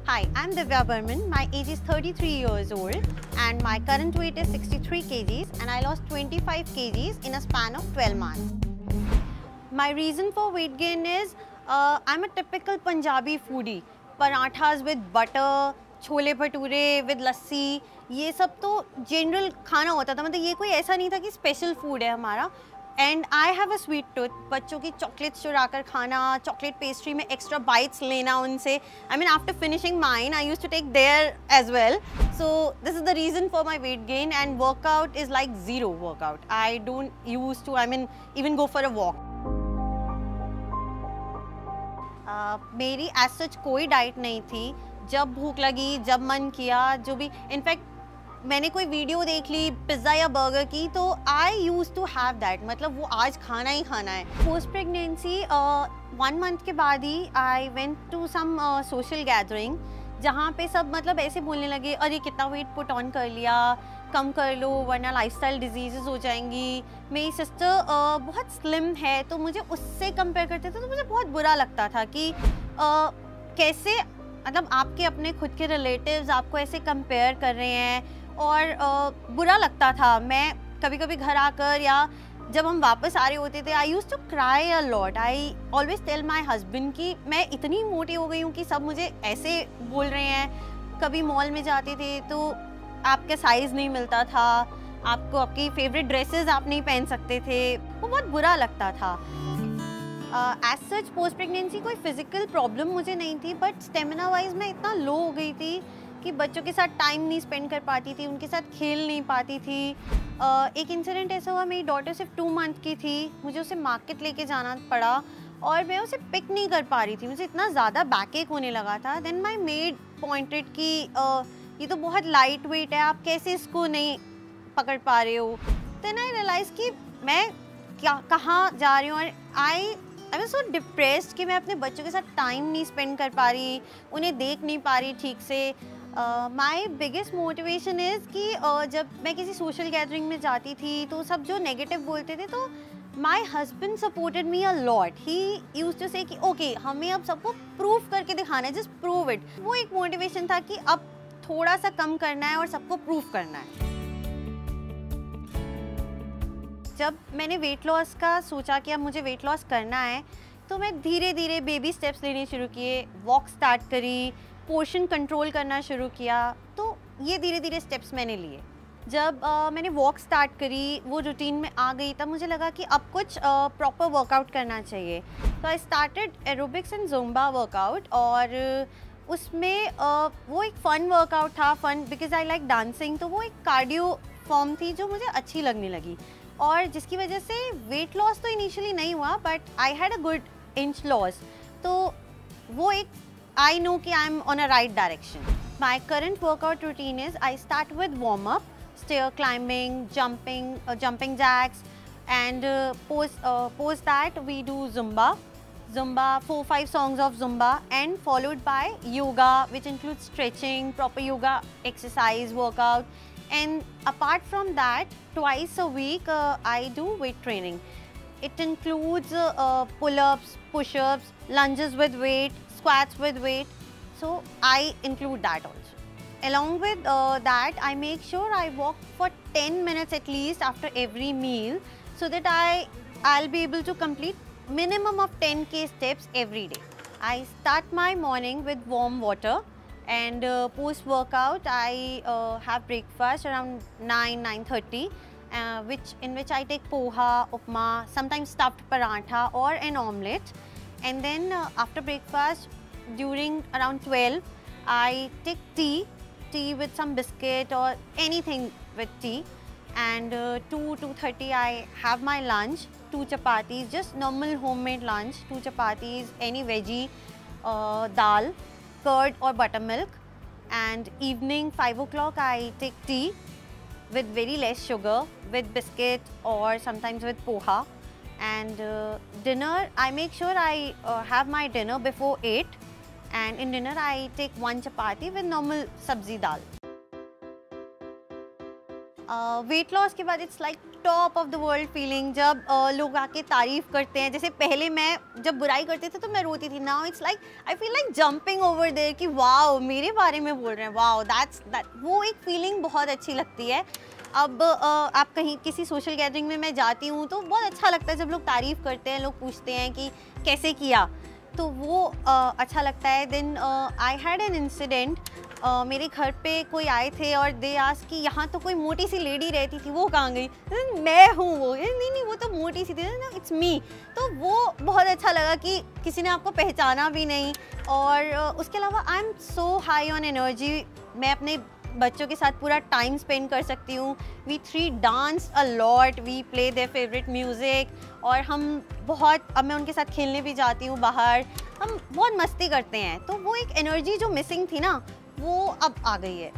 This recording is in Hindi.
Hi, I'm Divya Burman. My age is 33 years old and my current weight is 63 kgs and I lost 25 kgs in a span of 12 months. My reason for weight gain is I'm a typical Punjabi foodie. Parathas with butter, chole bhature with लस्सी, ये सब तो जनरल खाना होता था. मतलब ये कोई ऐसा नहीं था कि स्पेशल फूड है हमारा. And I have a sweet tooth. बच्चों की चॉकलेट्स चुरा कर खाना, चॉकलेट पेस्ट्री में एक्स्ट्रा बाइट्स लेना उनसे. I mean after finishing mine I used to take their as well. So this is the reason for my weight gain. And workout is like zero workout. I don't use to, I mean even go for a walk. मेरी एज सच कोई डाइट नहीं थी. जब भूख लगी, जब मन किया, जो भी. इनफैक्ट मैंने कोई वीडियो देख ली पिज़्ज़ा या बर्गर की तो आई यूज़ टू हैव दैट. मतलब वो आज खाना ही खाना है. पोस्ट प्रेगनेंसी 1 मंथ के बाद ही I went to some social gathering जहाँ पे सब मतलब ऐसे बोलने लगे, अरे कितना वेट पुट ऑन कर लिया, कम कर लो वरना लाइफस्टाइल डिजीज़ हो जाएंगी. मेरी सिस्टर बहुत स्लिम है तो मुझे उससे कंपेयर करते थे तो मुझे बहुत बुरा लगता था कि कैसे मतलब आपके अपने खुद के रिलेटिव्स आपको ऐसे कंपेयर कर रहे हैं. और बुरा लगता था. मैं कभी कभी घर आकर या जब हम वापस आ रहे होते थे I used to cry a lot. I always tell my husband कि मैं इतनी मोटी हो गई हूँ कि सब मुझे ऐसे बोल रहे हैं. कभी मॉल में जाते थे तो आपका साइज़ नहीं मिलता था, आपको आपकी फेवरेट ड्रेसेस आप नहीं पहन सकते थे. वो बहुत बुरा लगता था. एज सच पोस्ट प्रेगनेंसी कोई फिजिकल प्रॉब्लम मुझे नहीं थी, बट स्टेमिना वाइज मैं इतना लो हो गई थी कि बच्चों के साथ टाइम नहीं स्पेंड कर पाती थी, उनके साथ खेल नहीं पाती थी. एक इंसिडेंट ऐसा हुआ, मेरी डॉटर सिर्फ 2 मंथ की थी. मुझे उसे मार्केट लेके जाना पड़ा और मैं उसे पिक नहीं कर पा रही थी. मुझे इतना ज़्यादा बैक एक होने लगा था. देन माई मेड पॉइंटेड कि ये तो बहुत लाइट वेट है, आप कैसे इसको नहीं पकड़ पा रहे हो. देन आई रियलाइज़ कि मैं कहाँ जा रही हूँ. और आई वाज सो डिप्रेस्ड कि मैं अपने बच्चों के साथ टाइम नहीं स्पेंड कर पा रही, उन्हें देख नहीं पा रही ठीक से. माई बिगेस्ट मोटिवेशन इज़ कि जब मैं किसी सोशल गैदरिंग में जाती थी तो सब जो नेगेटिव बोलते थे तो my husband supported me a lot. He used to say कि ओके हमें अब सबको प्रूव करके दिखाना है, जस्ट प्रूव इट. वो एक मोटिवेशन था कि अब थोड़ा सा कम करना है और सबको प्रूव करना है. जब मैंने वेट लॉस का सोचा कि अब मुझे वेट लॉस करना है तो मैं धीरे धीरे बेबी स्टेप्स लेने शुरू किए. वॉक स्टार्ट करी, पोर्शन कंट्रोल करना शुरू किया. तो ये धीरे धीरे स्टेप्स मैंने लिए. जब मैंने वॉक स्टार्ट करी, वो रूटीन में आ गई, तब मुझे लगा कि अब कुछ प्रॉपर वर्कआउट करना चाहिए. तो I started aerobics and Zumba workout. और उसमें वो एक फ़न वर्कआउट था. फ़न बिकॉज आई लाइक डांसिंग. तो वो एक कार्डियो फॉर्म थी जो मुझे अच्छी लगने लगी और जिसकी वजह से वेट लॉस तो इनिशियली नहीं हुआ but I had a good inch loss. तो वो एक आई नो कि I am on a right direction. My current workout routine is I start with warm up, stair climbing, jumping jacks, and post that we do Zumba, 4-5 songs of Zumba, and followed by yoga, which includes stretching, proper yoga exercise workout. And apart from that, twice a week I do weight training. It includes pull-ups, push-ups, lunges with weight, squats with weight. So I include that also. Along with that, I make sure I walk for 10 minutes at least after every meal so that I'll be able to complete minimum of 10k steps every day. I start my morning with warm water. And post workout I have breakfast around 9-9:30 in which I take poha, upma, sometimes stuffed paratha or an omelette. And then after breakfast during around 12 I take tea with some biscuit or anything with tea. And 2-2:30 I have my lunch, 2 chapatis, just normal homemade lunch, 2 chapatis, any veggie, dal, curd or buttermilk. And evening 5 o'clock I take tea with very less sugar with biscuit or sometimes with poha. And dinner I make sure I have my dinner before 8. And in dinner I take 1 chapati with normal sabzi dal. Weight loss के बाद it's like top of the world feeling, जब लोग आके तारीफ करते हैं। जैसे पहले मैं जब बुराई करते थे तो मैं रोती थी, now it's like I feel like jumping over there कि वाओ मेरे बारे में बोल रहे हैं, वाओ दैट वो एक फीलिंग बहुत अच्छी लगती है। अब आप कहीं किसी सोशल गैदरिंग में मैं जाती हूँ तो बहुत अच्छा लगता है जब लोग तारीफ़ करते हैं, लोग पूछते हैं कि कैसे किया, तो वो अच्छा लगता है। Then I had an incident, मेरे घर पे कोई आए थे और दे आस्क कि यहाँ तो कोई मोटी सी लेडी रहती थी, वो कहाँ गई? मैं हूँ वो। नहीं नहीं, वो तो मोटी सी थी, इट्स मी। तो वो बहुत अच्छा लगा कि किसी ने आपको पहचाना भी नहीं। और उसके अलावा I am so high on energy, मैं अपने बच्चों के साथ पूरा टाइम स्पेंड कर सकती हूँ। We three dance a lot, we play their favourite music, और हम बहुत, अब मैं उनके साथ खेलने भी जाती हूँ बाहर, हम बहुत मस्ती करते हैं। तो वो एक एनर्जी जो मिसिंग थी ना, वो अब आ गई है।